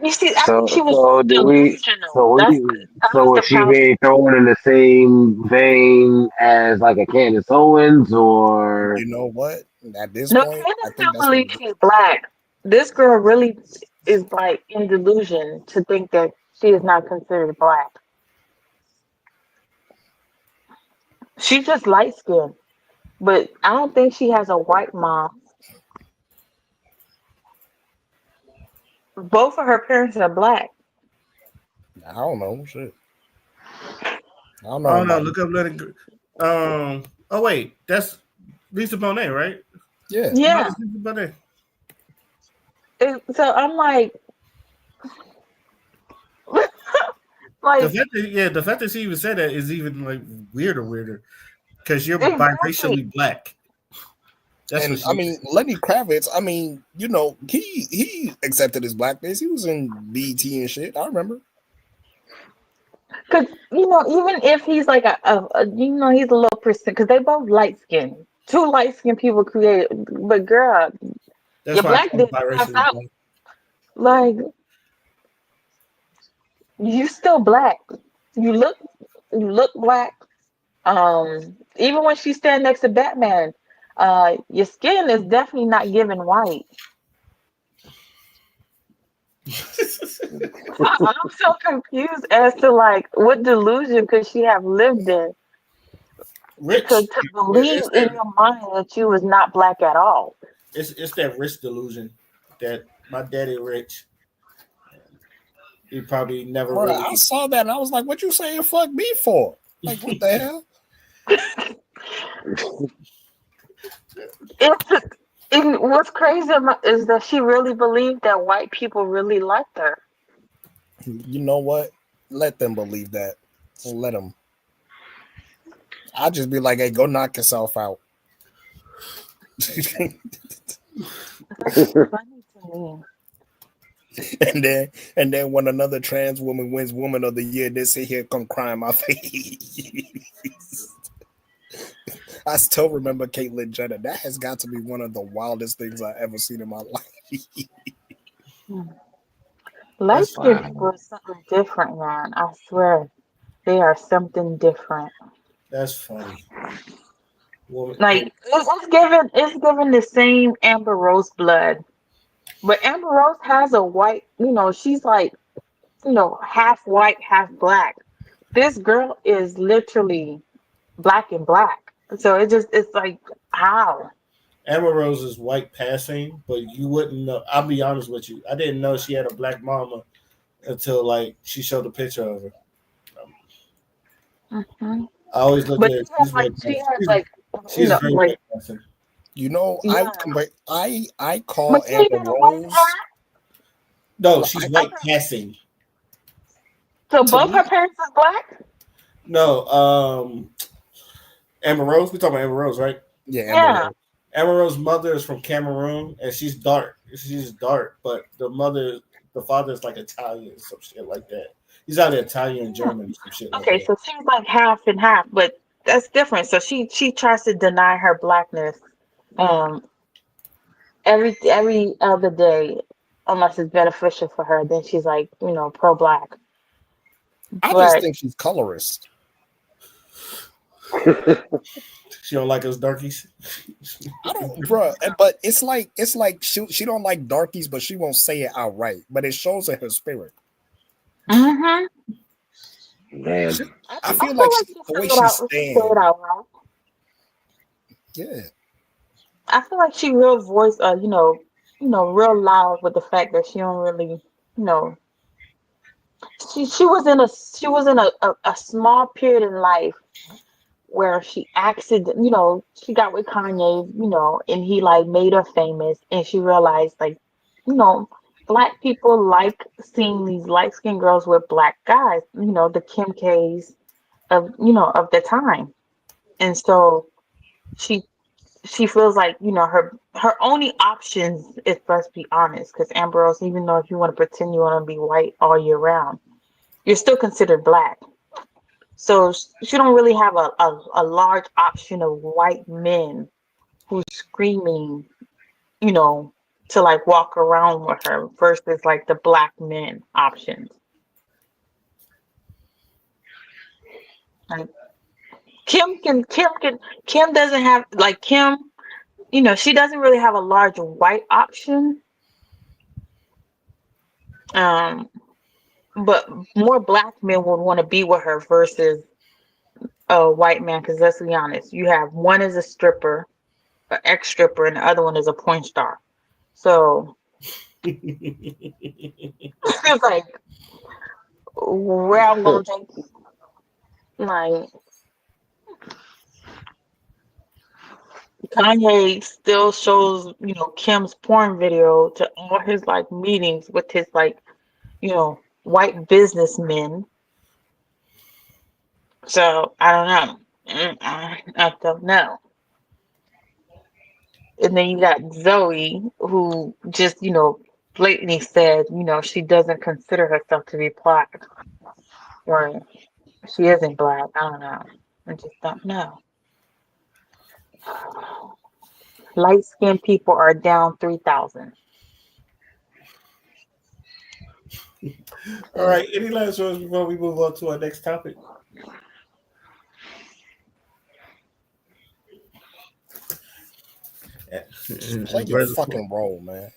you see, I think So, she was so do we? So delusional. what do That's you? that So was the was she problem. being thrown in the same vein as like a Candace Owens, or You know what? At this No, point, I Candace think still that's what believes it is. she's black. This girl really is like in delusion to think that she is not considered black. She's just light skinned, but I don't think she has a white mom. Both of her parents are black. I don't know. Shit. I don't know Oh no, about look up letting. Oh wait, that's Lisa Bonet, right? yeah. No, Yeah. it's Lisa Bonet. So I'm like, The like fact the fact that she even said that is even like weirder because you're exactly. biracially black. That's And what I she. mean Lenny Kravitz, I mean, you know, he accepted his blackness. He was in BT and shit. I remember. Because even if he's like he's a little percent. Because they both light skinned. Two light skinned people created, but girl, That's your why I black call him didn't pass biracially out. black. Like you still black. You look black. Even when she stand next to Batman, your skin is definitely not giving white. So I'm so confused as to like what delusion could she have lived in Rich. to believe in your mind that you was not black at all. It's that rich delusion that my daddy rich. He probably never Bro, I really. saw that and I was like, what you saying fuck me for? Like, what the hell? It's what's crazy is that she really believed that white people really liked her. You know what? Let them believe that. Let them. I'll just be like, hey, go knock yourself out. That's funny to me. and then when another trans woman wins Woman of the Year, they sit here come cry in my face. I still remember Caitlyn Jenner. That has got to be one of the wildest things I've ever seen in my life. Light skinned people is something different, man. I swear. They are something different. That's funny. Woman, Like it's given the same Amber Rose blood, but Amber Rose has a white. She's like half white, half black. This girl is literally black and black. So it's like how. Amber Rose is white passing, but you wouldn't know. I'll be honest with you. I didn't know she had a black mama until like she showed a picture of her. Mhm. I always looked But at she it. has like she has like She's very like white passing. yeah. I call But she ain't Amber got a white Rose. hat. No, Like, she's I white thought passing. so. to Both her me, parents is black. No, Amber Rose. We talking about Amber Rose, right? yeah, Amber Yeah. Rose. Amber Rose's mother is from Cameroon, and she's dark. She's dark, but the father is like Italian, some shit like that. He's either Italian, Yeah. German, some shit like Okay, that. so she's like half and half, but that's different. So she tries to deny her blackness um every other day unless it's beneficial for her. Then she's like pro black. I just But think she's colorist. She don't like us darkies. I don't, bruh. But it's like she don't like darkies, but she won't say it outright. But it shows in her spirit. mhm. Man, I I feel feel like like the way she she say it stand. out loud. Yeah, I feel like she real voice real loud with the fact that she don't really you know she was in a small period in life where she got with Kanye, and he like made her famous, and she realized like, you know, black people like seeing these light skinned girls with black guys, the Kim K's of the time. And so she she feels like, her only options is, let's be honest, because Ambrose, even though if you want to pretend you want to be white all year round, you're still considered black. So she don't really have a large option of white men who's screaming, you know, to like walk around with her versus like the black men options. Like Kim doesn't have like Kim, she doesn't really have a large white option. Um, but more black men would want to be with her versus a white man, because let's be honest, you have one is a stripper, an ex stripper, and the other one is a porn star. So it's like where I'm gonna take you. Like Kanye still shows, Kim's porn video to all his like meetings with his like, white businessmen. So I don't know. I don't know. And then you got Zoe, who just, blatantly said, she doesn't consider herself to be black, or she isn't black. I don't know. I just don't know. Light skinned people are down 3,000. All right. Any last words before we move on to our next topic? play your fucking role, man.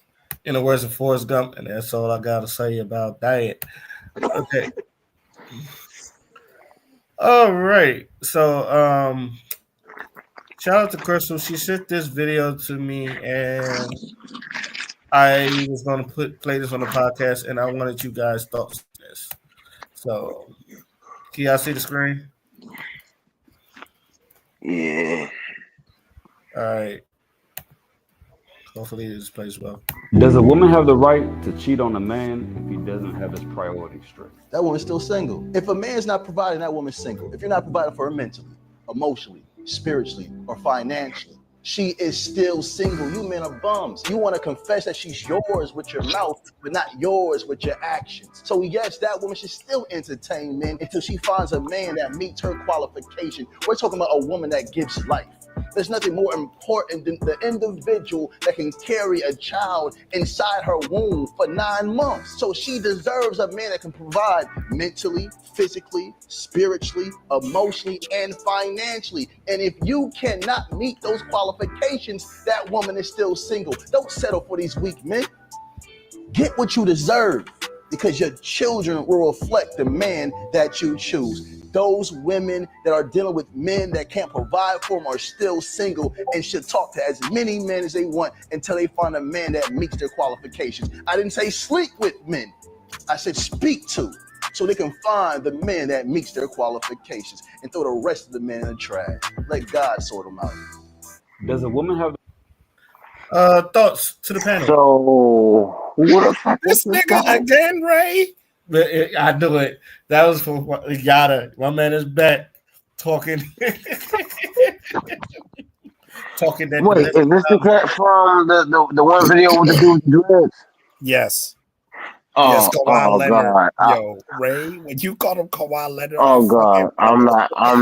In the words of Forrest Gump, and that's all I gotta say about that. Okay. All right. So shout out to Crystal. She sent this video to me, and I was gonna play this on the podcast, and I wanted you guys' thoughts on this. So can y'all see the screen? yeah. All right. Hopefully this plays well. Does a woman have the right to cheat on a man if he doesn't have his priorities straight? That woman's still single. If a man's not providing, that woman's single. If you're not providing for her mentally, emotionally, spiritually, or financially, she is still single. You men are bums. You want to confess that she's yours with your mouth, but not yours with your actions. So yes, that woman should still entertain men until she finds a man that meets her qualification. We're talking about a woman that gives life. There's nothing more important than the individual that can carry a child inside her womb for 9 months. So she deserves a man that can provide mentally, physically, spiritually, emotionally, and financially. And if you cannot meet those qualifications, that woman is still single. Don't settle for these weak men. Get what you deserve, because your children will reflect the man that you choose. Those women that are dealing with men that can't provide for them are still single and should talk to as many men as they want until they find a man that meets their qualifications. I didn't say sleep with men. I said speak to, so they can find the man that meets their qualifications and throw the rest of the men in the trash. Let God sort them out. Does a woman have Thoughts to the panel? So who the fuck is This nigga again, Ray? I knew it. That was for Yada. My man is back talking. Talking that. Wait, is this the cat from the one video with the dude with dreads? Yes. Oh, Yes, Kawhi oh Leonard. God. Yo, Ray, when you called him Kawhi Leonard, Oh God, I'm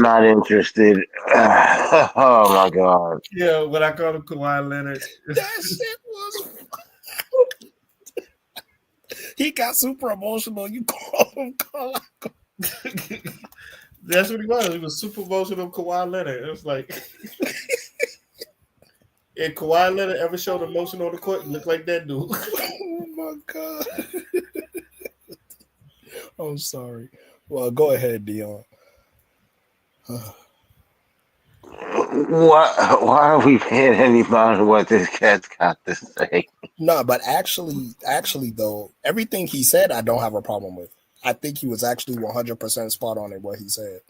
not interested. Oh my God. Yeah, when I call him Kawhi Leonard. that shit was. He got super emotional. You called him Kawhi. That's what he was. He was super emotional Kawhi Leonard. It was like, if Kawhi Leonard ever showed emotion on the court, he looked like that dude. Oh my God. I'm sorry. Well, go ahead, Dion. Why are we paying any mind to what this cat's got to say? No, but actually, though, everything he said, I don't have a problem with. I think he was actually 100% spot on in what he said.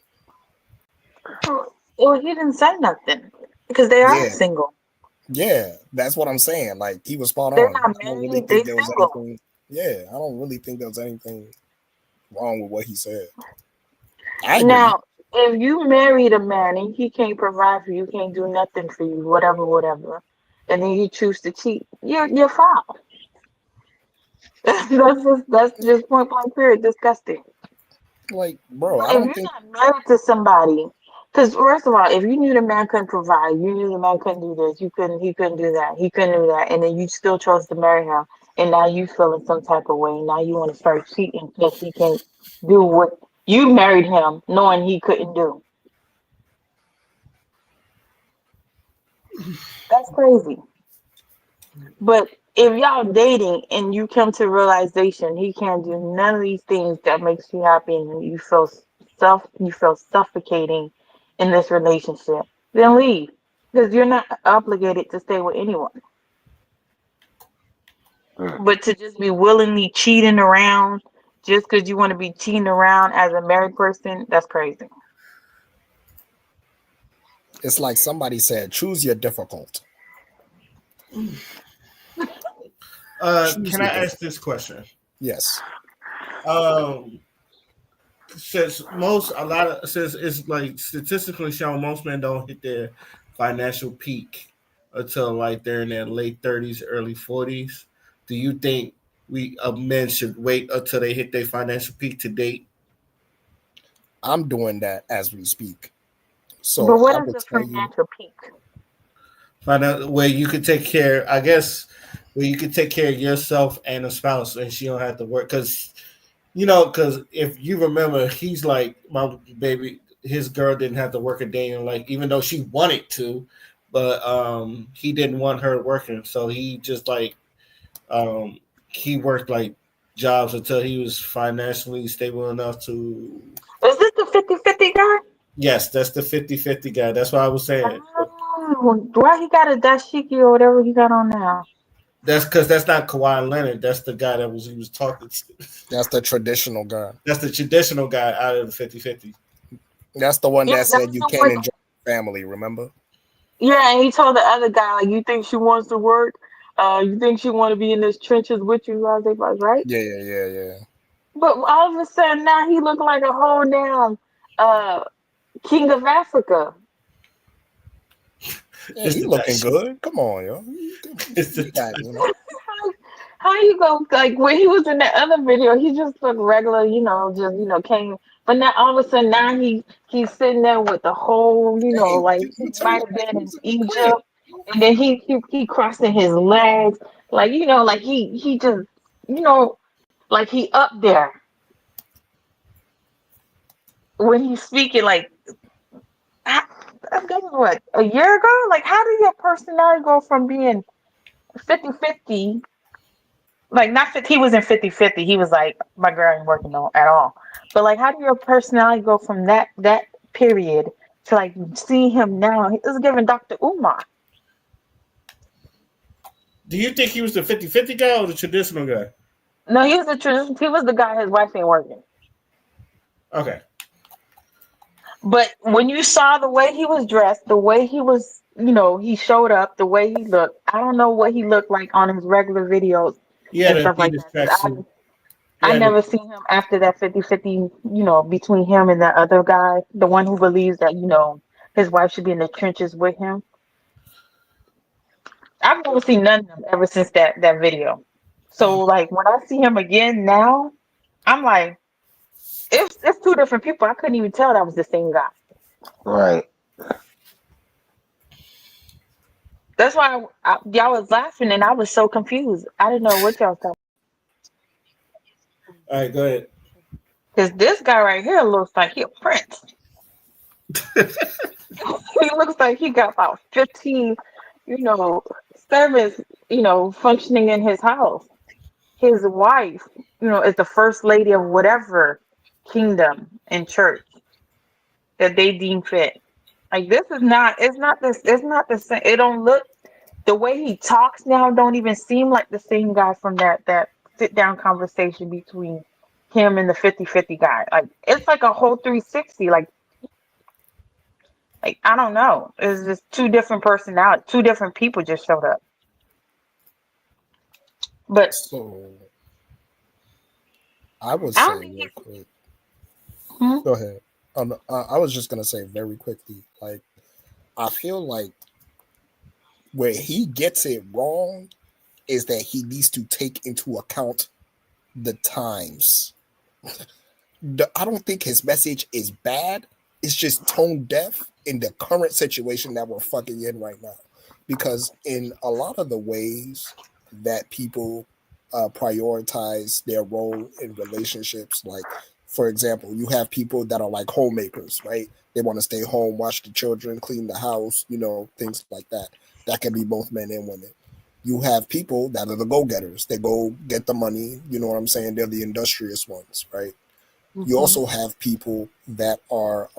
Well, he didn't say nothing because they are single. Yeah, that's what I'm saying. Like, he was spot They're on. not I don't really married, think they there was single. anything. Yeah, I don't really think there was anything wrong with what he said. I agree. Now, if you married a man and he can't provide for you, can't do nothing for you, whatever, and then you choose to cheat, you're foul. that's just point blank period disgusting. Like, bro, I If don't you're think. not married to somebody, because first of all, if you knew the man couldn't provide, you knew the man couldn't do this, he couldn't do that, and then you still chose to marry him, and now you feel in some type of way, now you want to start cheating because he can't do what you married him, knowing he couldn't do. That's crazy. But if y'all dating and you come to realization he can't do none of these things that makes you happy and you feel suffocating in this relationship, then leave. Because you're not obligated to stay with anyone. But to just be willingly cheating around just because you want to be cheating around as a married person, that's crazy. It's like somebody said, choose your difficult. Can I ask this question? Yes. Since it's like statistically shown, most men don't hit their financial peak until like they're in their late 30s, early 40s. Do you think men should wait until they hit their financial peak to date? I'm doing that as we speak. So but what I is would the tell you, financial peak? Find out where you could take care, I guess, where you could take care of yourself and a spouse, and she don't have to work. Because if you remember, he's like, my baby, his girl didn't have to work a day, and like, even though she wanted to, but he didn't want her working, so he just like he worked like jobs until he was financially stable enough to. Is this the 50-50 guy? Yes, that's the 50-50 guy. That's what I was saying. Oh, why he got a dashiki or whatever he got on now? That's because that's not Kawhi Leonard. That's the guy that he was talking to. that's the traditional guy. That's the traditional guy out of the 50-50. That's the one that said you the can't one- enjoy family, remember? Yeah, and he told the other guy, like, you think she wants to work? You think she want to be in this trenches with you, right? Yeah. But all of a sudden now he look like a whole damn king of Africa. Yeah, he looking good. Come on, yo. how you go like when he was in that other video, he just looked regular, just came. But now all of a sudden now he's sitting there with the whole, Hey, like he he turned might have out he been in was a crip. Egypt, and then he crossing his legs, like like he just like he up there when he's speaking, like I, I'm guessing what a year ago. Like how did your personality go from being 50-50? Like not 50, he wasn't 50-50. He was like, my girl ain't working on at all. But like how do your personality go from that period to like seeing him now? He was giving Dr. Umar. Do you think he was the 50-50 guy or the traditional guy? No, he was the tradition. He was the guy his wife ain't working. Okay. But when you saw the way he was dressed, the way he was, he showed up, the way he looked, I don't know what he looked like on his regular videos He had and an stuff like Adidas that. 'Cause tracksuit. He I had never seen him after that 50-50, between him and that other guy, the one who believes that, his wife should be in the trenches with him. I've never seen none of them ever since that video. So like when I see him again now, I'm like, it's two different people. I couldn't even tell that was the same guy. Right. That's why y'all was laughing and I was so confused. I didn't know what y'all was talking. All right, go ahead. Because this guy right here looks like he a prince. He looks like he got about 15, you know, servants, functioning in his house. His wife, is the first lady of whatever kingdom and church that they deem fit. Like this is not, it's not the same. It don't look the way he talks now don't even seem like the same guy from that sit down conversation between him and the 50-50 guy. Like it's like a whole 360. Like I don't know. It's just two different personalities, two different people just showed up. But So I would I say don't think real quick. hmm? Go ahead. No, I was just gonna say very quickly. Like I feel like where he gets it wrong is that he needs to take into account the times. I don't think his message is bad. It's just tone deaf in the current situation that we're fucking in right now. Because in a lot of the ways that people prioritize their role in relationships, like for example, you have people that are like homemakers, right? They want to stay home, watch the children, clean the house, things like that. That can be both men and women. You have people that are the go-getters. They go get the money, you know what I'm saying? They're the industrious ones, right? You Hmm. also have people that are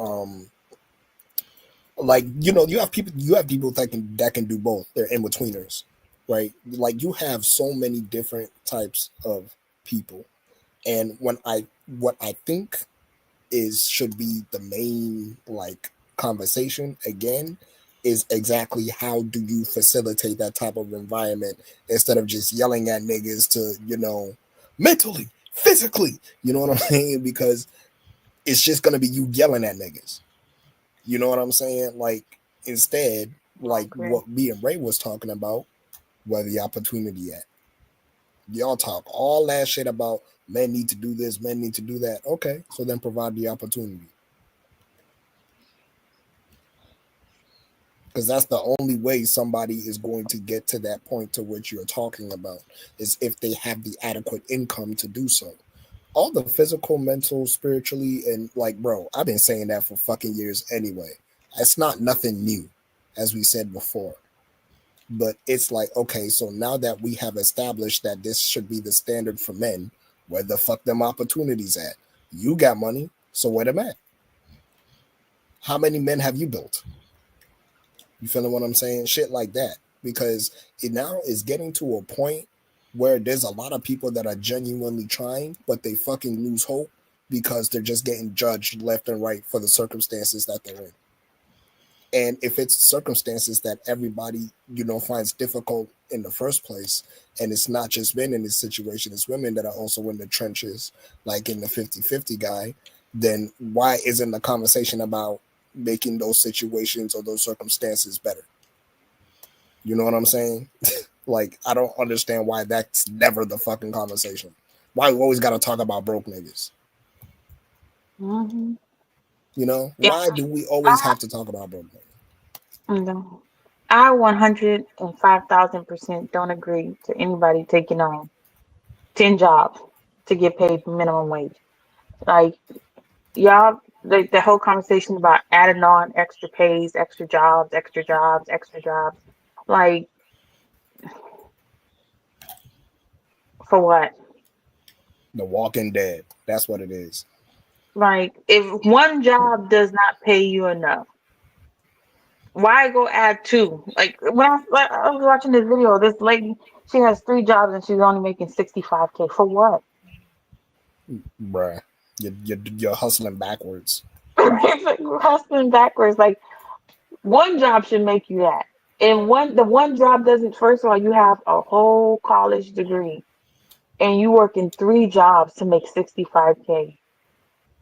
like you have people that can do both. They're in betweeners, right? Like you have so many different types of people. And what I think is should be the main like conversation again is exactly how do you facilitate that type of environment instead of just yelling at niggas to mentally, physically, you know what I'm saying? Because it's just gonna be you yelling at niggas. You know what I'm saying? Like instead, I like agree. what me and Ray was talking about, where the opportunity at. Y'all talk all that shit about men need to do this, men need to do that. Okay, so then provide the opportunity. Because that's the only way somebody is going to get to that point to which you're talking about is if they have the adequate income to do so. All the physical, mental, spiritually, and like, bro, I've been saying that for fucking years anyway. It's not nothing new, as we said before. But it's like, okay, so now that we have established that this should be the standard for men, where the fuck them opportunities at? You got money, so where them at? How many men have you built? You feeling what I'm saying? Shit like that. Because it now is getting to a point where there's a lot of people that are genuinely trying, but they fucking lose hope because they're just getting judged left and right for the circumstances that they're in. And if it's circumstances that everybody, finds difficult in the first place, and it's not just men in this situation, it's women that are also in the trenches, like in the 50-50 guy, then why isn't the conversation about making those situations or those circumstances better? You know what I'm saying? Like, I don't understand why that's never the fucking conversation. Why we always got to talk about broke niggas? Mhm. You know, Yeah, why do we always I, have to talk about broke niggas? no. I 105,000% don't agree to anybody taking on 10 jobs to get paid minimum wage. Like, y'all, the whole conversation about adding on extra pays, extra jobs, extra jobs, extra jobs. Like, for what? The Walking Dead. That's what it is. Like, if one job does not pay you enough, why go add two? Like, I was watching this video, this lady, she has 3 jobs and she's only making 65K. For what? Bruh. You're hustling backwards. It's like you're hustling backwards. Like, one job should make you that. And the one job doesn't, first of all, you have a whole college degree and you work in 3 jobs to make 65K.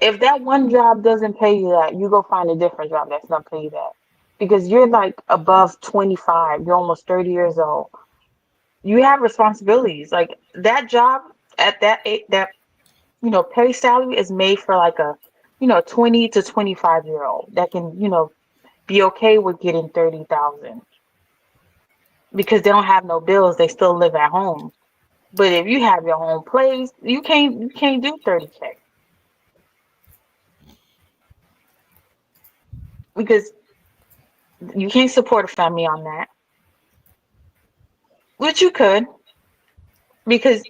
If that one job doesn't pay you that, you go find a different job that's not pay you that. Because you're like above 25, you're almost 30 years old. You have responsibilities. Like that job at that pay salary is made for like a 20 to 25-year-old that can, be okay with getting 30,000 because they don't have no bills, they still live at home. But if you have your own place, you can't do 30K because you can't support a family on that. Which you could, because